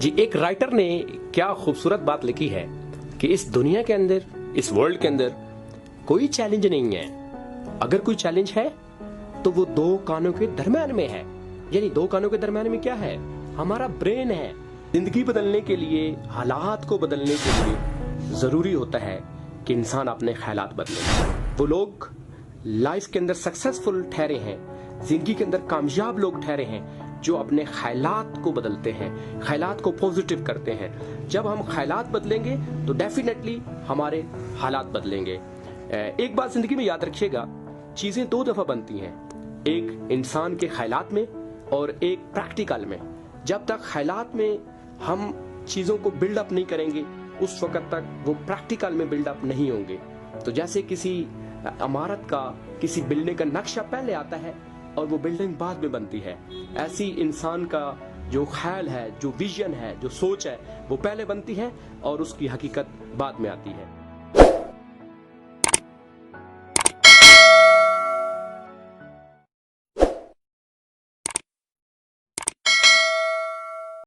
जी, एक राइटर ने क्या खूबसूरत बात लिखी है कि इस दुनिया के अंदर, इस वर्ल्ड के अंदर कोई चैलेंज नहीं है। अगर कोई चैलेंज है तो वो दो कानों के दरम्यान में है। यानी दो कानों के दरम्यान में क्या है? हमारा ब्रेन है। जिंदगी बदलने के लिए, हालात को बदलने के लिए जरूरी होता है कि इंसान अपने ख्यालात बदले। वो लोग लाइफ के अंदर सक्सेसफुल ठहरे हैं, जिंदगी के अंदर कामयाब लोग ठहरे हैं जो अपने ख्यालात को बदलते हैं, ख्यालात को पॉजिटिव करते हैं। जब हम ख्यालात बदलेंगे तो डेफिनेटली हमारे हालात बदलेंगे। एक बात जिंदगी में याद रखिएगा, चीजें दो दफा बनती हैं, एक इंसान के ख्यालात में और एक प्रैक्टिकल में। जब तक ख्यालात में हम चीजों को बिल्डअप नहीं करेंगे उस वक्त तक वो प्रैक्टिकल में बिल्डअप नहीं होंगे। तो जैसे किसी इमारत का, किसी बिल्डिंग का नक्शा पहले आता है और वो बिल्डिंग बाद में बनती है, ऐसी इंसान का जो ख्याल है, जो विजन है, जो सोच है, वो पहले बनती है और उसकी हकीकत बाद में आती है।